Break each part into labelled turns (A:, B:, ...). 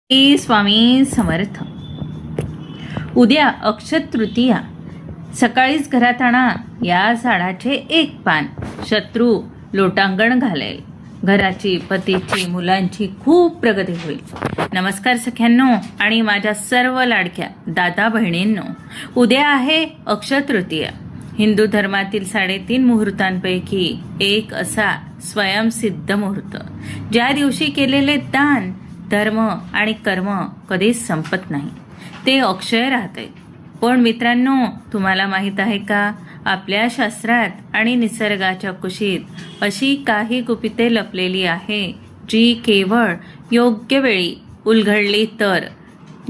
A: श्री स्वामी समर्थ. उद्या अक्षय तृतीया. सकाळीच घरात आणा या झाडाचे एक पान. शत्रू लोटांगण घालेल. घराची, पतीची, मुलांची खूप प्रगती होईल. नमस्कार सख्यांनो आणि माझ्या सर्व लाडक्या दादा बहिणींनो. उद्या आहे अक्षय तृतीया. हिंदू धर्मातील 3.5 मुहूर्तांपैकी एक असा स्वयंसिद्ध मुहूर्त, ज्या दिवशी केलेले दान, धर्म आणि कर्म कधीच संपत नाही, ते अक्षय राहते. पण मित्रांनो, तुम्हाला माहीत आहे का, आपल्या शास्त्रात आणि निसर्गाच्या कुशीत अशी काही गुपिते लपलेली आहे, जी केवळ योग्य वेळी उलगडली तर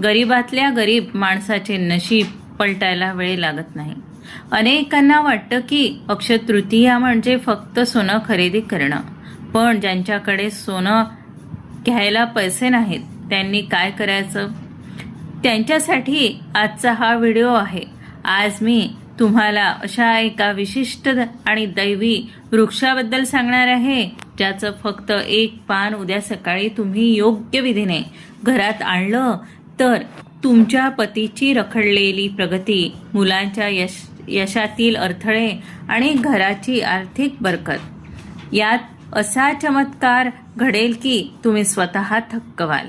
A: गरीबातल्या गरीब माणसाचे नशीब पलटायला वेळ लागत नाही. अनेकांना वाटतं की अक्षय तृतीया म्हणजे फक्त सोनं खरेदी करणं. पण ज्यांच्याकडे सोनं घ्यायला पैसे नाहीत, त्यांनी काय करायचं? त्यांच्यासाठी आजचा हा व्हिडिओ आहे. आज मी तुम्हाला अशा एका विशिष्ट आणि दैवी वृक्षाबद्दल सांगणार आहे, ज्याचं फक्त एक पान उद्या सकाळी तुम्ही योग्य विधीने घरात आणलं तर तुमच्या पतीची रखडलेली प्रगती, मुलांच्या यशातील अडथळे आणि घराची आर्थिक बरकत यात असा चमत्कार घडेल की तुम्ही स्वतः थक्क व्हाल.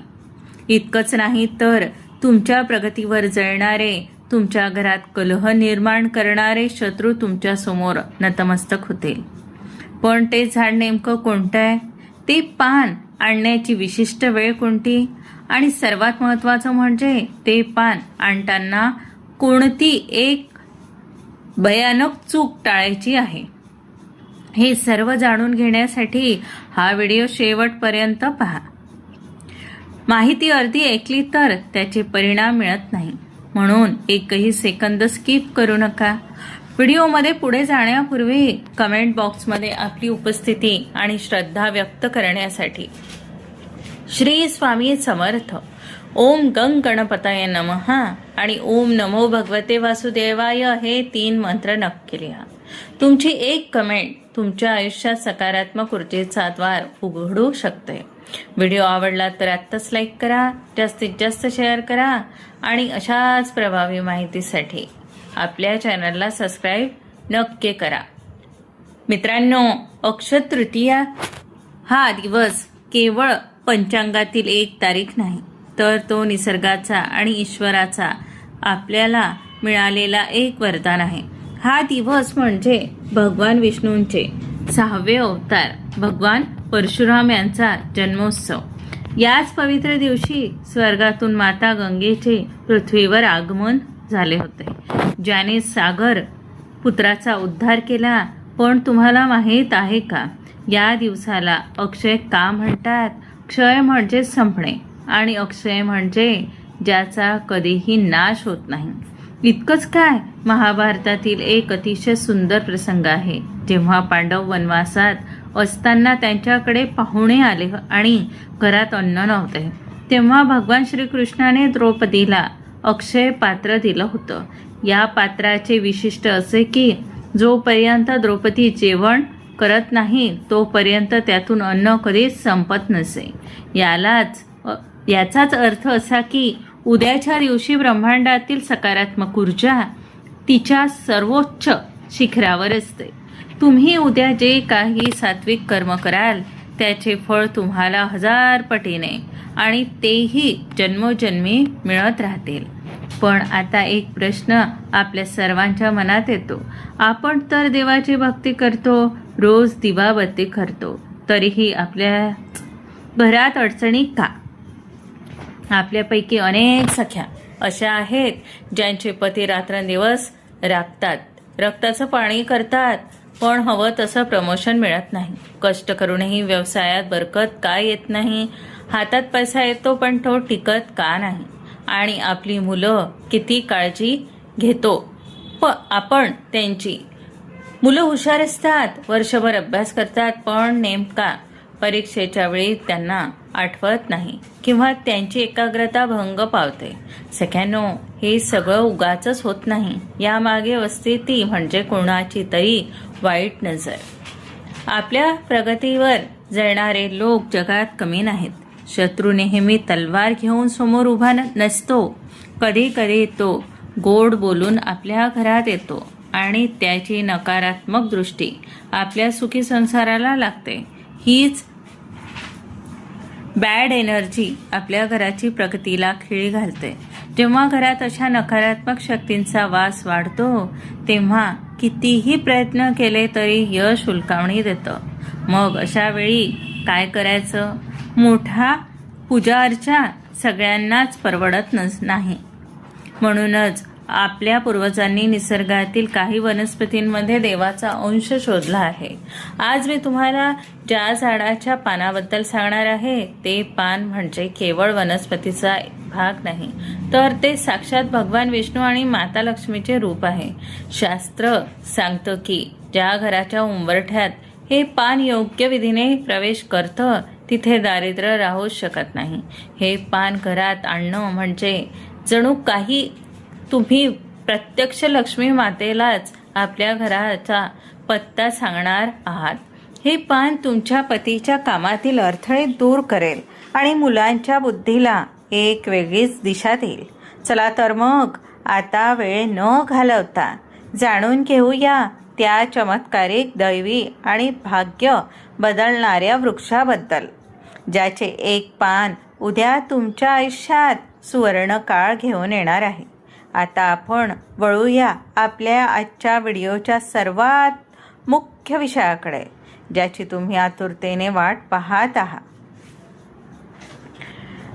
A: इतकंच नाही तर तुमच्या प्रगतीवर जळणारे, तुमच्या घरात कलह निर्माण करणारे शत्रू तुमच्या समोर नतमस्तक होतील. पण ते झाड नेमकं कोणतं आहे? ते पान आणण्याची विशिष्ट वेळ कोणती? आणि सर्वात महत्त्वाचं म्हणजे ते पान आणताना कोणती एक भयानक चूक टाळायची आहे? हे सर्व जाणून घेण्यासाठी हा व्हिडिओ शेवटपर्यंत पहा. माहिती अर्धी ऐकली तर त्याचे परिणाम मिळत नाही, म्हणून एकही सेकंद स्किप करू नका. व्हिडिओमध्ये पुढे जाण्यापूर्वी कमेंट बॉक्समध्ये आपली उपस्थिती आणि श्रद्धा व्यक्त करण्यासाठी श्री स्वामी समर्थ, ओम गंग गणपताय नमः आणि ओम नमो भगवते वासुदेवाय हे 3 मंत्र नक्की लिहा. तुमची एक कमेंट तुमच्या आयुष्यात सकारात्मक ऊर्जेचा द्वार उघडू शकते. व्हिडिओ आवडला तर आत्ताच लाईक करा, जास्तीत जास्त शेअर करा आणि अशाच प्रभावी माहितीसाठी आपल्या चॅनलला सबस्क्राईब नक्की करा. मित्रांनो, अक्षय तृतीया हा दिवस केवळ पंचांगातील एक तारीख नाही, तर तो निसर्गाचा आणि ईश्वराचा आपल्याला मिळालेला एक वरदान आहे. हा दिवस म्हणजे भगवान विष्णूंचे 6वे अवतार भगवान परशुराम यांचा जन्मोत्सव. याच पवित्र दिवशी स्वर्गातून माता गंगेचे पृथ्वीवर आगमन झाले होते, ज्याने सागर पुत्राचा उद्धार केला. पण तुम्हाला माहीत आहे का, या दिवसाला अक्षय का म्हणतात? क्षय म्हणजे संपणे आणि अक्षय म्हणजे ज्याचा कधीही नाश होत नाही. इतकंच काय, महाभारतातील एक अतिशय सुंदर प्रसंग आहे, जेव्हा पांडव वनवासात असताना त्यांच्याकडे पाहुणे आले आणि घरात अन्न नव्हते, तेव्हा भगवान श्रीकृष्णाने द्रौपदीला अक्षय पात्र दिलं होतं. या पात्राचे विशिष्ट असे की जोपर्यंत द्रौपदी जेवण करत नाही तोपर्यंत त्यातून अन्न कधीच संपत नसे. याचाच अर्थ असा की उद्याच्या दिवशी ब्रह्मांडातील सकारात्मक ऊर्जा तिच्या सर्वोच्च शिखरावर असते. तुम्ही उद्या जे काही सात्विक कर्म कराल त्याचे फळ तुम्हाला 1000 पटीने आणि तेही जन्मोजन्मी मिळत राहतील. पण आता एक प्रश्न आपल्या सर्वांच्या मनात येतो. आपण तर देवाची भक्ती करतो, रोज दिवाबत्ती करतो, तरीही आपल्या घरात अडचणी का? आपल्यापैकी अनेक सख्या अशा आहेत ज्यांचे पती रात्रंदिवस राबतात, रक्ताचं पाणी करतात, पण हवं तसं प्रमोशन मिळत नाही. कष्ट करूनही व्यवसायात बरकत का येत नाही? हातात पैसा येतो पण तो टिकत का नाही? आणि आपली मुलं किती काळजी घेतो, आपण त्यांची. मुलं हुशार असतात, वर्षभर अभ्यास करतात, पण नेमका परीक्षेच्या वेळी त्यांना आठवत नाही किंवा त्यांची एकाग्रता भंग पावते. सख्यांनो, हे सगळं उगाचच होत नाही. यामागे असते ती म्हणजे कोणाची तरी वाईट नजर. आपल्या प्रगतीवर जळणारे लोक जगात कमी नाहीत. शत्रू नेहमी तलवार घेऊन समोर उभा नसतो. कधी कधी तो गोड बोलून आपल्या घरात येतो आणि त्याची नकारात्मक दृष्टी आपल्या सुखी संसाराला लागते. हीच बॅड एनर्जी आपल्या घराची प्रगतीला खीळ घालते. जेव्हा घरात अशा नकारात्मक शक्तींचा वास वाढतो तेव्हा कितीही प्रयत्न केले तरी यश हुलकावणी देतं. मग अशा वेळी काय करायचं? मोठा पूजा अर्चा सगळ्यांनाच परवडत नाही. म्हणूनच आपल्या पूर्वजांनी निसर्गातील काही वनस्पतींमध्ये देवाचा अंश शोधला आहे. आज मी तुम्हाला ज्या झाडाच्या पानाबद्दल सांगणार आहे ते पान म्हणजे केवळ वनस्पतीचा भाग नाही, तर ते साक्षात भगवान विष्णू आणि माता लक्ष्मीचे रूप आहे. शास्त्र सांगतं की ज्या घराच्या उंबरठ्यात हे पान योग्य विधीने प्रवेश करतं तिथे दारिद्र्य राहूच शकत नाही. हे पान घरात आणणं म्हणजे जणू काही तुम्ही प्रत्यक्ष लक्ष्मी मातेलाच आपल्या घराचा पत्ता सांगणार आहात. हे पान तुमच्या पतीच्या कामातील अडथळे दूर करेल आणि मुलांच्या बुद्धीला एक वेगळीच दिशा देईल. चला तर मग आता वेळ न घालवता जाणून घेऊया त्या चमत्कारिक, दैवी आणि भाग्य बदलणाऱ्या वृक्षाबद्दल, ज्याचे एक पान उद्या तुमच्या आयुष्यात सुवर्ण काळ घेऊन येणार आहे. आता आपण वळूया आपल्या आजच्या व्हिडिओच्या सर्वात मुख्य विषयाकडे, ज्याची तुम्ही आतुरतेने वाट पाहत आहात.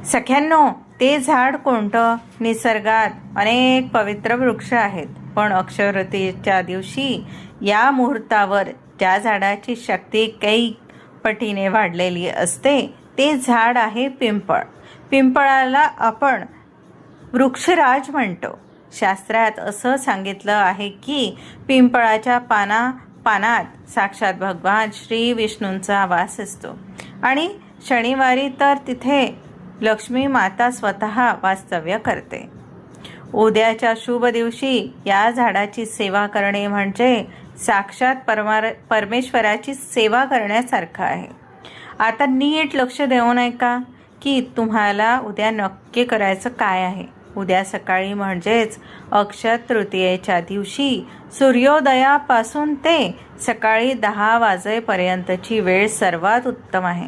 A: सख्यांनो, ते झाड कोणतं? निसर्गात अनेक पवित्र वृक्ष आहेत, पण अक्षय्यतृतीयेच्या दिवशी या मुहूर्तावर ज्या झाडाची शक्ती कैक पटीने वाढलेली असते ते झाड आहे पिंपळ. पिंपळाला आपण वृक्षराज म्हणतो. शास्त्रात असं सांगितलं आहे की पिंपळाच्या पानात साक्षात भगवान श्री विष्णूंचा वास असतो आणि शनिवारी तर तिथे लक्ष्मी माता स्वतः वास्तव्य करते. उद्याच्या शुभ दिवशी या झाडाची सेवा करणे म्हणजे साक्षात परमेश्वराची सेवा करण्यासारखं आहे. आता नीट लक्ष देऊन ऐका की तुम्हाला उद्या नक्की करायचं काय आहे. उद्या सकाळी म्हणजेच अक्षय तृतीयेच्या दिवशी सूर्योदयापासून ते सकाळी 10 वाजेपर्यंतची वेळ सर्वात उत्तम आहे.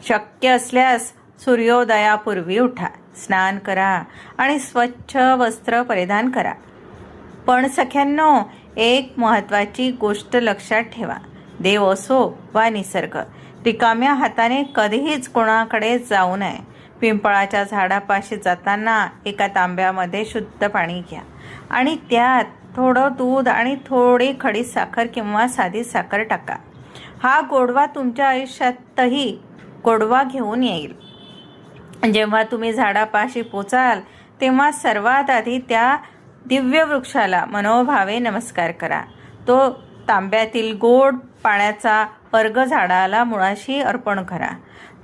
A: शक्य असल्यास सूर्योदयापूर्वी उठा, स्नान करा आणि स्वच्छ वस्त्र परिधान करा. पण सख्यांनो, एक महत्त्वाची गोष्ट लक्षात ठेवा. देव असो वा निसर्ग, रिकाम्या हाताने कधीच कोणाकडे जाऊ नये. पिंपळाच्या झाडापाशी जाताना एका तांब्यामध्ये शुद्ध पाणी घ्या आणि त्यात थोडं दूध आणि थोडी खडी साखर किंवा साधी साखर टाका. हा गोडवा तुमच्या आयुष्यातही गोडवा घेऊन येईल. जेव्हा तुम्ही झाडापाशी पोचाल तेव्हा सर्वात आधी त्या दिव्य वृक्षाला मनोभावे नमस्कार करा. तो तांब्यातील गोड पाण्याचा अर्घ झाडाला मुळाशी अर्पण करा.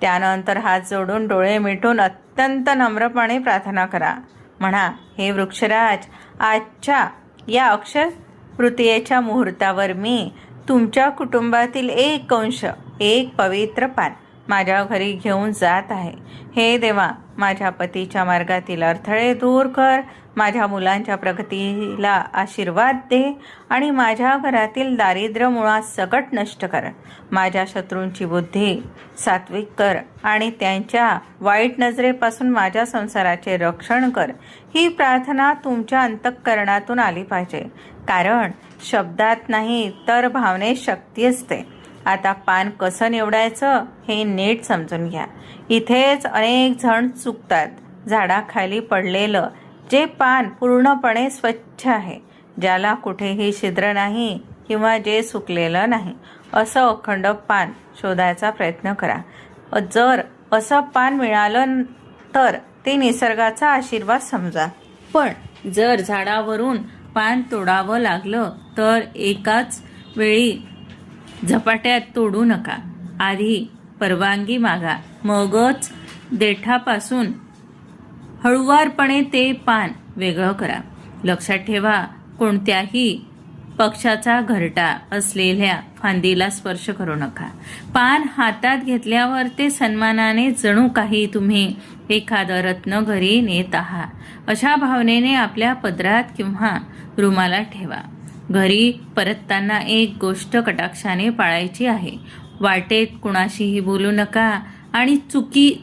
A: त्यानंतर हात जोडून डोळे मिटून अत्यंत नम्रपणे प्रार्थना करा. म्हणा, हे वृक्षराज, आजच्या या अक्षय तृतीयेच्या मुहूर्तावर मी तुमच्या कुटुंबातील एक अंश, एक पवित्र पान माझ्या घरी घेऊन जात आहे. हे देवा, माझ्या पतीच्या मार्गातील अडथळे दूर कर, माझ्या मुलांच्या प्रगतीला आशीर्वाद दे आणि माझ्या घरातील दारिद्र्य मुळात सकट नष्ट कर. माझ्या शत्रूंची बुद्धी सात्विक कर आणि त्यांच्या वाईट नजरेपासून माझ्या संसाराचे रक्षण कर. ही प्रार्थना तुमच्या अंतःकरणातून आली पाहिजे, कारण शब्दात नाही तर भावनेत शक्ती असते. आता पान कसं निवडायचं हे नीट समजून घ्या. इथेच अनेक जण चुकतात. झाडाखाली पडलेलं जे पान पूर्णपणे स्वच्छ आहे, ज्याला कुठेही छिद्र नाही किंवा जे सुकलेलं नाही, असं अखंड पान शोधायचा प्रयत्न करा. जर असं पान मिळालं तर ते निसर्गाचा आशीर्वाद समजा. पण जर झाडावरून पान तोडावं लागलं तर एकाच वेळी झपाट्यात तोडू नका. आधी परवानगी मागा, मगच देठापासून हळुवारपणे ते पान वेगळं करा. लक्षात ठेवा, कोणत्याही पक्षाचा घरटा असलेल्या फांदीला स्पर्श करू नका. पान हातात घेतल्यावर ते सन्मानाने जणू काही तुम्ही एखादं रत्न घरी नेत आहात अशा भावनेने आपल्या पदरात किंवा रुमालात ठेवा. घरी परतताना एक गोष्ट कटाक्षाने पाळायची आहे. वाटेत कुणाशीही बोलू नका आणि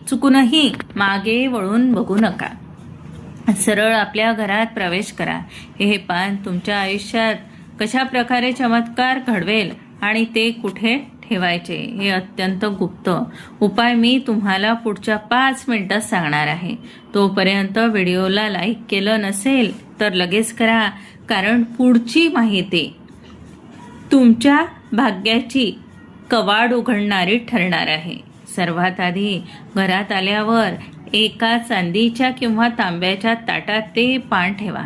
A: चुकूनही मागे वळून बघू नका. सरळ आपल्या घरात प्रवेश करा. हे पान तुमच्या आयुष्यात कशा प्रकारे चमत्कार घडवेल आणि ते कुठे ठेवायचे हे अत्यंत गुप्त उपाय मी तुम्हाला पुढच्या 5 मिनिटात सांगणार आहे. तोपर्यंत व्हिडिओला लाईक केलं नसेल तर लगेच करा, कारण पुढची माहिती तुमच्या भाग्याची कवाड उघडणारी ठरणार आहे. सर्वात आधी घरात आल्यावर एका चांदीच्या किंवा तांब्याच्या ताटात ते पान ठेवा.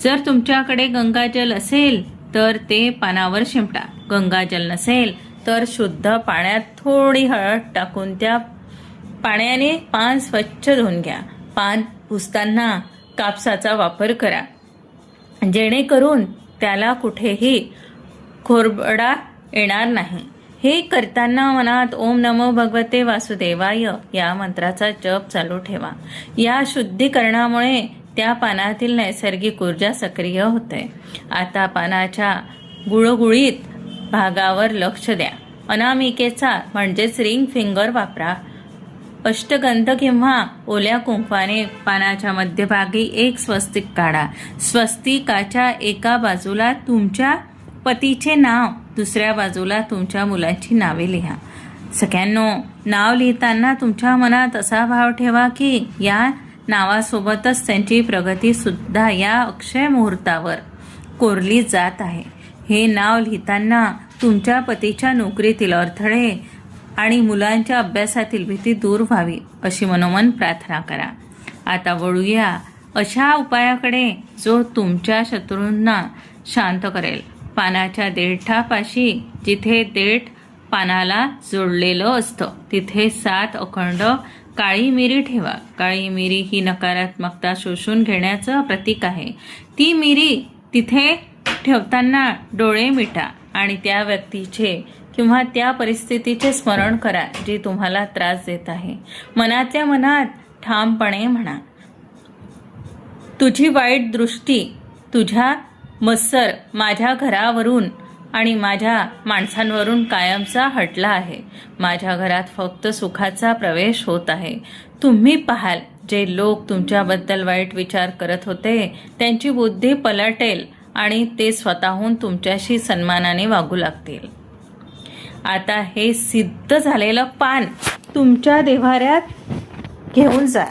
A: जर तुमच्याकडे गंगाजल असेल तर ते पानावर शिंपडा. गंगाजल नसेल तर शुद्ध पाण्यात थोडी हळद टाकून त्या पाण्याने पान स्वच्छ धुवून घ्या. पान पुसताना कापसाचा वापर करा, जेणेकरून त्याला कुठेही खोरबडा येणार नाही. हे करताना मनात ओम नमो भगवते वासुदेवाय या मंत्राचा जप चालू ठेवा. या शुद्धीकरणामुळे त्या पानातील नैसर्गिक ऊर्जा सक्रिय होते. आता पानाच्या गुळगुळीत भागावर लक्ष द्या. अनामिकेचा म्हणजेच रिंग फिंगर वापरा. अष्टगंध किंवा ओल्या कुंकवाने पानाच्या मध्यभागी एक स्वस्तिक काढा. स्वस्तिकाच्या एका बाजूला तुमच्या पतीचे नाव, दुसऱ्या बाजूला तुमच्या मुलांची नावे लिहा. सगळ्यांनो, नाव लिहिताना तुमच्या मनात असा भाव ठेवा की या नावासोबतच त्यांची प्रगती सुद्धा या अक्षय मुहूर्तावर कोरली जात आहे. हे नाव लिहिताना तुमच्या पतीच्या नोकरीतील अडथळे आणि मुलांच्या अभ्यासातील भीती दूर व्हावी अशी मनोमन प्रार्थना करा. आता वळूया अशा उपायाकडे जो तुमच्या शत्रूंना शांत करेल. पानाच्या देठापाशी जिथे देठ पानाला जोडलेलं असतं तिथे 7 अखंड काळी मिरी ठेवा. काळी मिरी ही नकारात्मकता शोषून घेण्याचं प्रतीक आहे. ती मिरी तिथे ठेवताना डोळे मिटा आणि त्या व्यक्तीचे किंवा त्या परिस्थितीचे स्मरण करा जी तुम्हाला त्रास देत आहे. मनातल्या मनात ठामपणे म्हणा, तुझी वाईट दृष्टी, तुझ्या मत्सर माझ्या घरावरून आणि माझ्या माणसांवरून कायमचा हटला आहे. माझ्या घरात फक्त सुखाचा प्रवेश होत आहे. तुम्ही पाहाल, जे लोक तुमच्याबद्दल वाईट विचार करत होते त्यांची बुद्धी पलटेल आणि ते स्वतःहून तुमच्याशी सन्मानाने वागू लागतील. आता हे सिद्ध झालेलं पान तुमच्या देव्हाऱ्यात घेऊन जा.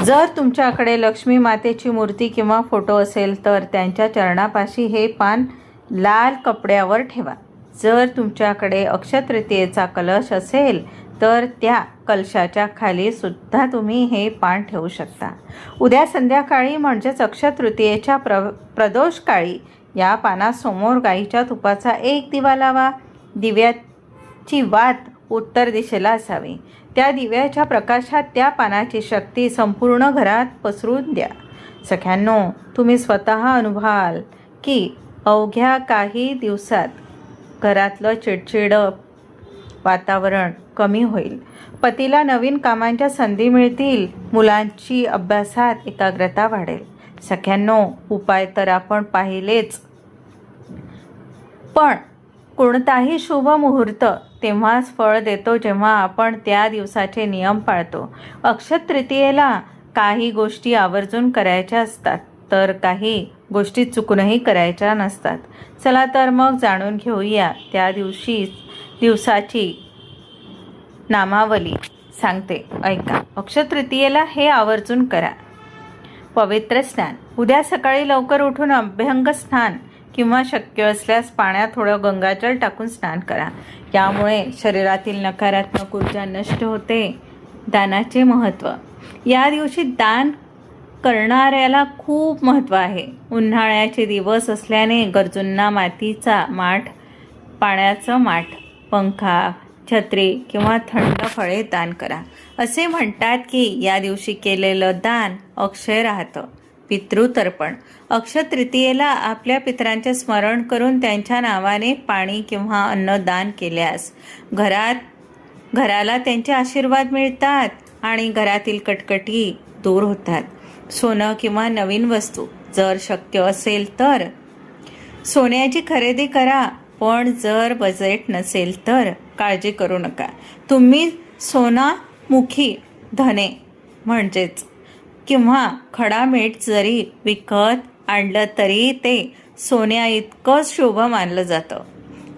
A: जर तुमच्याकडे लक्ष्मी मातेची मूर्ती किंवा फोटो असेल तर त्यांच्या चरणापाशी हे पान लाल कपड्यावर ठेवा. जर तुमच्याकडे अक्षयतृतीयेचा कलश असेल तर त्या कलशाच्या खाली सुद्धा तुम्ही हे पान ठेवू शकता. उद्या संध्याकाळी म्हणजेच अक्षयतृतीयेच्या प्रदोष काळी या पानासमोर गाईच्या तुपाचा एक दिवा लावा. दिव्याची वात उत्तर दिशेला असावी. त्या दिव्याच्या प्रकाशात त्या पानाची शक्ती संपूर्ण घरात पसरून द्या. सख्यांनो, तुम्ही स्वतः अनुभवाल की अवघ्या काही दिवसात घरातलं चिडचिड वातावरण कमी होईल. पतीला नवीन कामांच्या संधी मिळतील. मुलांची अभ्यासात एकाग्रता वाढेल. सख्यांनो, उपाय तर आपण पाहिलेच, पण कोणताही शुभ मुहूर्त तेव्हाच फळ देतो जेव्हा आपण त्या दिवसाचे नियम पाळतो. अक्षयतृतीयेला काही गोष्टी आवर्जून करायच्या असतात तर काही गोष्टी चुकूनही करायच्या नसतात. चला तर मग जाणून घेऊया त्या दिवसाची नामावली सांगते, ऐका. अक्षयतृतीयेला हे आवर्जून करा. पवित्र स्नान. उद्या सकाळी लवकर उठून अभ्यंग स्नान किंवा शक्य असल्यास पाण्यात थोडं गंगाजल टाकून स्नान करा. यामुळे शरीरातील नकारात्मक ऊर्जा नष्ट होते. दानाचे महत्त्व. या दिवशी दान करणाऱ्याला खूप महत्त्व आहे. उन्हाळ्याचे दिवस असल्याने गरजूंना मातीचा माठ, पाण्याचं माठ, पंखा, छत्री किंवा थंड फळे दान करा. असे म्हणतात की या दिवशी केलेलं दान अक्षय राहतं. पितृतर्पण. अक्षय तृतीयेला आपल्या पितरांचे स्मरण करून त्यांच्या नावाने पाणी किंवा अन्न दान केल्यास घराला त्यांचे आशीर्वाद मिळतात आणि घरातील कटकटी दूर होतात. सोनं किंवा नवीन वस्तू जर शक्य असेल तर सोन्याची खरेदी करा, पण जर बजेट नसेल तर काळजी करू नका. तुम्ही सोनामुखी धने म्हणजेच किंवा खडा मीठ जरी विकत आणलं तरी ते सोन्या इतकंच शुभ मानलं जातं.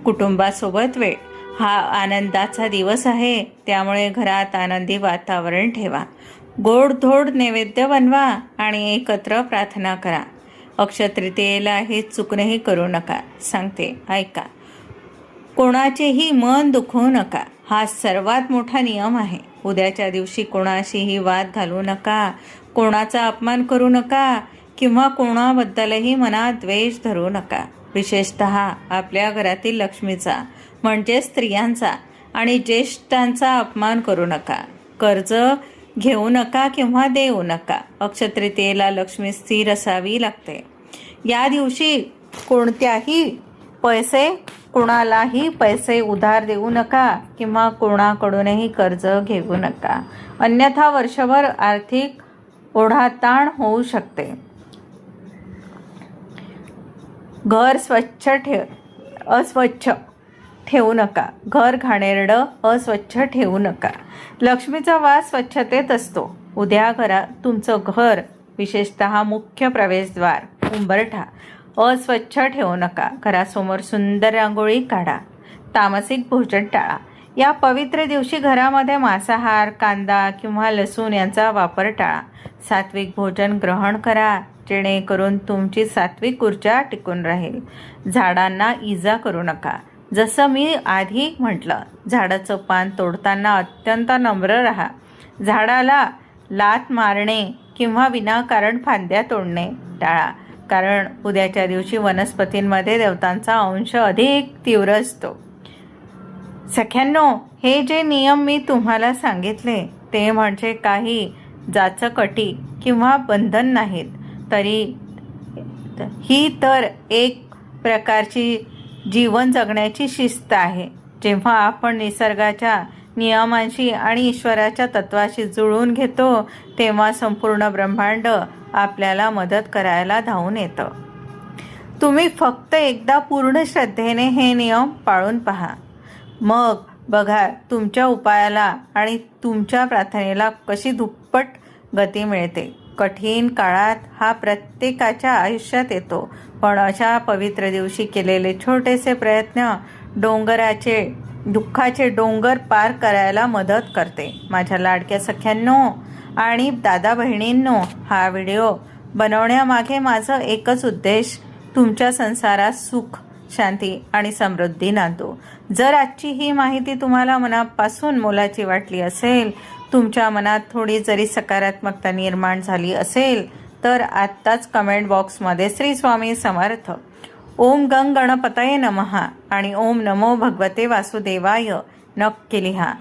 A: कुटुंबासोबत वेळ हा आनंदाचा दिवस आहे, त्यामुळे घरात आनंदी वातावरण ठेवा. गोडधोड नैवेद्य बनवा आणि एकत्र प्रार्थना करा. अक्षय तृतीयेला हे चुकणंही करू नका. सांगते ऐका. कोणाचेही मन दुखवू नका, हा सर्वात मोठा नियम आहे. उद्याच्या दिवशी कोणाशीही वाद घालू नका, कोणाचा अपमान करू नका किंवा कोणाबद्दलही मनात द्वेष धरू नका. विशेषतः आपल्या घरातील लक्ष्मीचा म्हणजे स्त्रियांचा आणि ज्येष्ठांचा अपमान करू नका. कर्ज घेऊ नका किंवा देऊ नका. अक्षय तृतीयेला लक्ष्मी स्थिर असावी लागते. या दिवशी कोणालाही पैसे उधार देऊ नका किंवा कोणाकडूनही कर्ज घेऊ नका, अन्यथा वर्षभर आर्थिक ओढाताण होऊ शकते. घर अस्वच्छ ठेवू नका. घर घाणेरडं अस्वच्छ ठेवू नका. लक्ष्मीचा वास स्वच्छतेत असतो. उद्या तुमचं घर, विशेषतः मुख्य प्रवेशद्वार, उंबरठा अस्वच्छ ठेवू नका. घरासमोर सुंदर रांगोळी काढा. तामसिक भोजन टाळा. या पवित्र दिवशी घरामध्ये मांसाहार, कांदा किंवा लसूण यांचा वापर टाळा. सात्विक भोजन ग्रहण करा, जेणेकरून तुमची सात्विक ऊर्जा टिकून राहील. झाडांना इजा करू नका. जसं मी आधी म्हटलं, झाडाचं पान तोडताना अत्यंत नम्र राहा. झाडाला लाथ मारणे किंवा विनाकारण फांद्या तोडणे टाळा, कारण उद्याच्या दिवशी वनस्पतींमध्ये देवतांचा अंश अधिक तीव्र असतो. सख्यांनो, हे जे नियम मी तुम्हाला सांगितले ते म्हणजे काही जाचकटी किंवा बंधन नाहीत, ही तर एक प्रकारची जीवन जगण्याची शिस्त आहे. जेव्हा आपण निसर्गाच्या नियमांशी आणि ईश्वराच्या तत्वाशी जुळवून घेतो, तेव्हा संपूर्ण ब्रह्मांड आपल्याला मदत करायला धावून येतं. तुम्ही फक्त एकदा पूर्ण श्रद्धेने हे नियम पाळून पहा, मग बघा तुमच्या उपायाला आणि तुमच्या प्रार्थनेला कशी दुप्पट गती मिळते. कठीण काळात हा प्रत्येकाच्या आयुष्यात येतो, पण अशा पवित्र दिवशी केलेले छोटेसे प्रयत्न दुःखाचे डोंगर पार करायला मदत करते. माझ्या लाडक्या सख्यांनो आणि दादा बहिणींनो, हा व्हिडिओ बनवण्यामागे माझं एकच उद्देश तुमच्या संसारात सुख, शांती आणि समृद्धी नांदो. जर आजची ही माहिती तुम्हाला मनापासून मोलाची वाटली असेल, तुमच्या मनात थोडी जरी सकारात्मकता निर्माण झाली असेल, तर आत्ताच कमेंट बॉक्समध्ये श्री स्वामी समर्थ, ओम गंग गणपतये नमः आणि ओम नमो भगवते वासुदेवाय नक्की लिहा.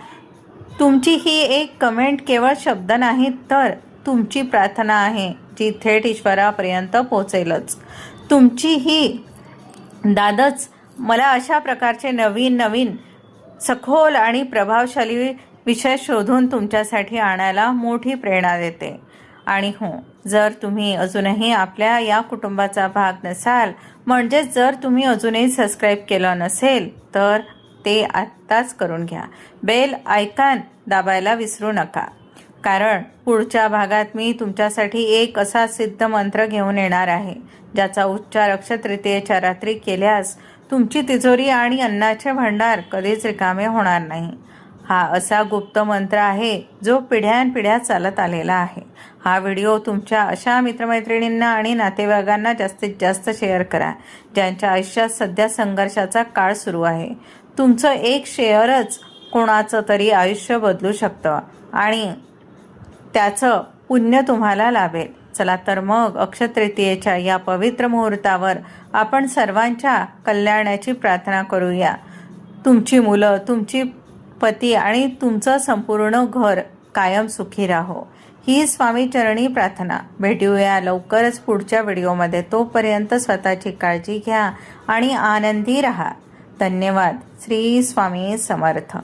A: तुमची ही एक कमेंट केवळ शब्द नाहीत, तर तुमची प्रार्थना आहे, जी थेट ईश्वरापर्यंत पोहोचेलच. तुमची ही दादच मला अशा प्रकारचे नवीन सखोल आणि प्रभावशाली विषय शोधून तुमच्यासाठी आणायला मोठी प्रेरणा देते. आणि हो, जर तुम्ही अजूनही आपल्या या कुटुंबाचा भाग नसाल, म्हणजेच जर तुम्ही अजूनही सबस्क्राईब केलं नसेल, तर ते आत्ताच करून घ्या. बेल आयकॉन दाबायला विसरू नका, कारण पुढच्या भागात मी तुमच्यासाठी एक असा सिद्ध मंत्र घेऊन येणार आहे, ज्याचा उच्चार अक्षय तृतीयेच्या रात्री केल्यास तुमची तिजोरी आणि अन्नाचे भांडार कधीच रिकामे होणार नाही. हा असा गुप्त मंत्र आहे जो पिढ्यानपिढ्या चालत आलेला आहे. हा व्हिडिओ तुमच्या अशा मित्रमैत्रिणींना आणि नातेवाईकांना जास्तीत जास्त शेअर करा, ज्यांच्या आयुष्यात सध्या संघर्षाचा काळ सुरू आहे. तुमचं एक शेअरच कोणाचं तरी आयुष्य बदलू शकतं आणि त्याचं पुण्य तुम्हाला लाभेल. चला तर मग अक्षय तृतीयेच्या या पवित्र मुहूर्तावर आपण सर्वांच्या कल्याणाची प्रार्थना करूया. तुमची मुलं, तुमची पती आणि तुमचं संपूर्ण घर कायम सुखी राहो,
B: ही स्वामी चरणी प्रार्थना. भेटूया लवकरच पुढच्या व्हिडिओमध्ये. तोपर्यंत स्वतःची काळजी घ्या आणि आनंदी राहा. धन्यवाद. श्री स्वामी समर्थ.